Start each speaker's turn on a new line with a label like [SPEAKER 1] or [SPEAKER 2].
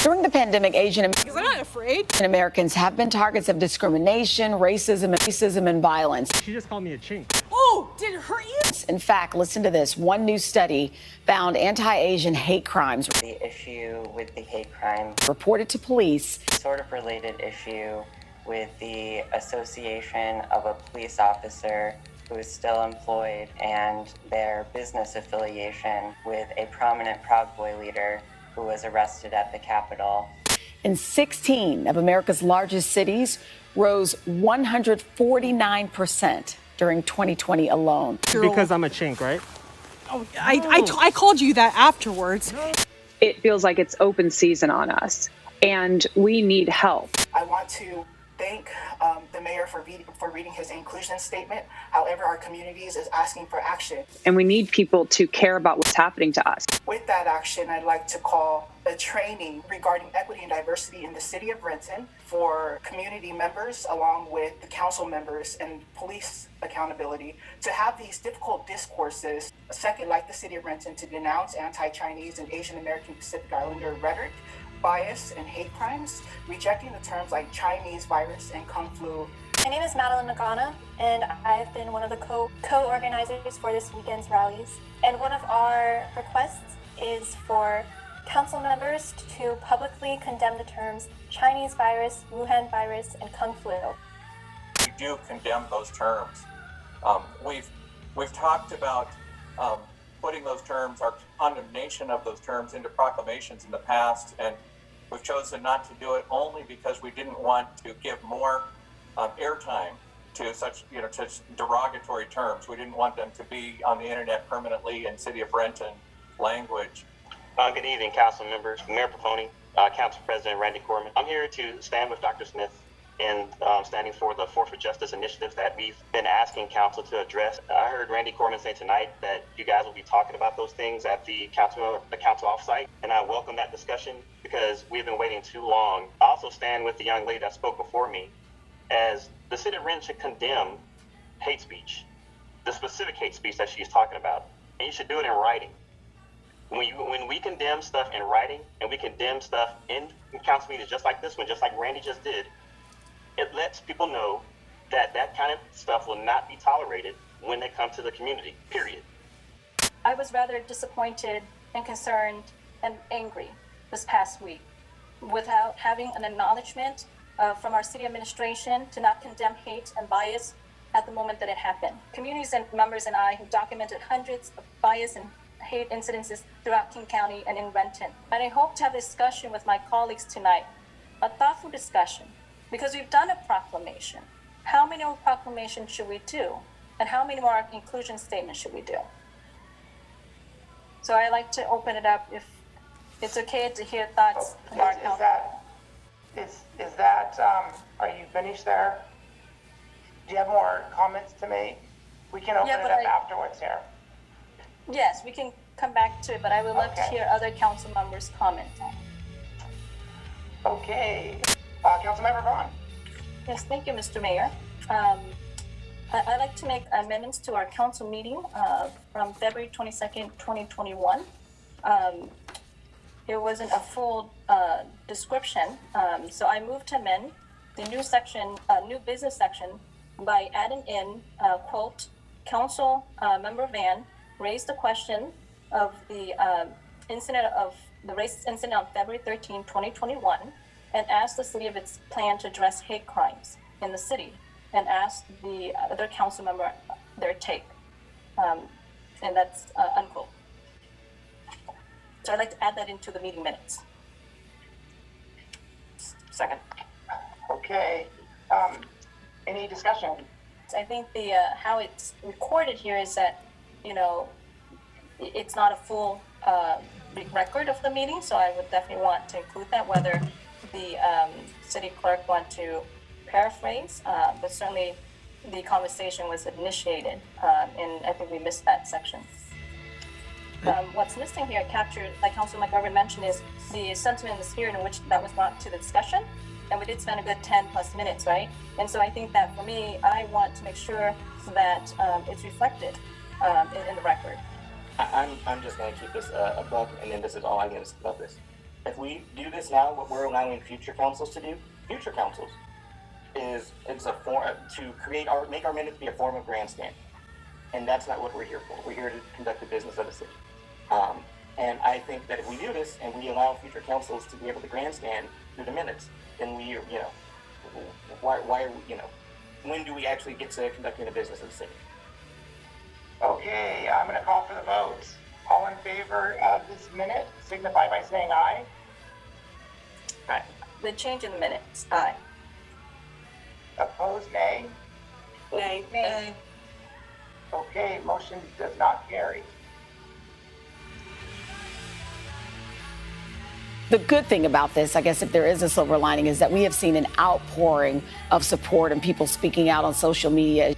[SPEAKER 1] During the pandemic,
[SPEAKER 2] Because I'm not afraid.
[SPEAKER 1] Americans have been targets of discrimination, racism, and violence.
[SPEAKER 3] She just called me a chink.
[SPEAKER 2] Oh, did it hurt you?
[SPEAKER 1] In fact, listen to this. One new study found anti-Asian hate crimes.
[SPEAKER 4] The issue with the hate crime
[SPEAKER 1] Reported to police.
[SPEAKER 4] sort of related issue with the association of a police officer who is still employed and their business affiliation with a prominent Proud Boy leader who was arrested at the Capitol.
[SPEAKER 1] In 16 of America's largest cities, rose 149% during 2020 alone.
[SPEAKER 3] Because I'm a chink, right?
[SPEAKER 2] Oh, I called you that afterwards.
[SPEAKER 5] It feels like it's open season on us, and we need help.
[SPEAKER 6] I want to thank the mayor for reading his inclusion statement. However, our communities is asking for action.
[SPEAKER 5] And we need people to care about what's happening to us.
[SPEAKER 6] With that action, I'd like to call a training regarding equity and diversity in the city of Renton for community members, along with the council members and police accountability, to have these difficult discourses. Second, like the city of Renton, to denounce anti-Chinese and Asian American Pacific Islander rhetoric, bias, and hate crimes, rejecting the terms like Chinese virus and Kung flu.
[SPEAKER 7] My name is Madeline Nagana, and I've been one of the co-organizers for this weekend's rallies. And one of our requests is for council members to publicly condemn the terms Chinese virus, Wuhan virus, and Kung flu.
[SPEAKER 8] We do condemn those terms. We've talked about putting those terms, our condemnation of those terms, into proclamations in the past, and we've chosen not to do it only because we didn't want to give more airtime to such derogatory terms. We didn't want them to be on the internet permanently in City of Renton language.
[SPEAKER 9] Good evening, council members, Mayor Pavoni, Council President Randy Corman. I'm here to stand with Dr. Smith in standing for the Force for Justice initiatives that we've been asking council to address. I heard Randy Corman say tonight that you guys will be talking about those things at the council offsite, and I welcome that discussion because we've been waiting too long. I also stand with the young lady that spoke before me, as the city of Renton should condemn hate speech, the specific hate speech that she's talking about, and you should do it in writing. When we condemn stuff in writing and we condemn stuff in council meetings just like this one, just like Randy just did, it lets people know that that kind of stuff will not be tolerated when they come to the community, period.
[SPEAKER 7] I was rather disappointed and concerned and angry this past week without having an acknowledgement from our city administration to not condemn hate and bias at the moment that it happened. Communities and members and I have documented hundreds of bias and hate incidences throughout King County and in Renton. And I hope to have a discussion with my colleagues tonight, a thoughtful discussion, because we've done a proclamation. How many more proclamations should we do? And how many more inclusion statements should we do? So I'd like to open it up if it's okay to hear thoughts from our council.
[SPEAKER 6] Are you finished there? Do you have more comments to make? We can open it up afterwards here.
[SPEAKER 7] Yes, we can come back to it, but I would love to hear other council members' comment.
[SPEAKER 6] Okay. Councilmember Vaughn.
[SPEAKER 7] Yes, thank you, Mr. Mayor. I'd like to make amendments to our council meeting from February 22nd, 2021. It wasn't a full description, so I moved to amend the new section, new business section, by adding in, quote, Council Member Van raised the question of the incident of the racist incident on February 13, 2021, and asked the city of its plan to address hate crimes in the city, and asked the other council member their take, and that's unquote. So I'd like to add that into the meeting minutes.
[SPEAKER 6] Second. Okay. Any discussion?
[SPEAKER 7] I think the how it's recorded here is that, it's not a full record of the meeting, so I would definitely want to include that, whether the city clerk want to paraphrase, but certainly the conversation was initiated, and I think we missed that section. What's missing here, captured, like Councilman McGovern mentioned, is the sentiment and the spirit in which that was brought to the discussion, and we did spend a good 10 plus minutes, right? And so I think that for me, I want to make sure that it's reflected in the record.
[SPEAKER 10] I'm just going to keep this a buck, and then this is all I'm going to say about this. If we do this now, what we're allowing future councils to do, future councils, is it's a form to make our minutes be a form of grandstand. And that's not what we're here for. We're here to conduct the business of the city. And I think that if we do this and we allow future councils to be able to grandstand through the minutes, then why are we, when do we actually get to conducting the business of the city?
[SPEAKER 11] Okay, I'm going to call for the votes. All in favor of this minute, signify by saying aye.
[SPEAKER 10] Aye.
[SPEAKER 7] The change in the minutes, aye.
[SPEAKER 11] Opposed, nay.
[SPEAKER 7] Nay. Nay.
[SPEAKER 11] Okay, motion does not carry.
[SPEAKER 1] The good thing about this, I guess if there is a silver lining, is that we have seen an outpouring of support and people speaking out on social media.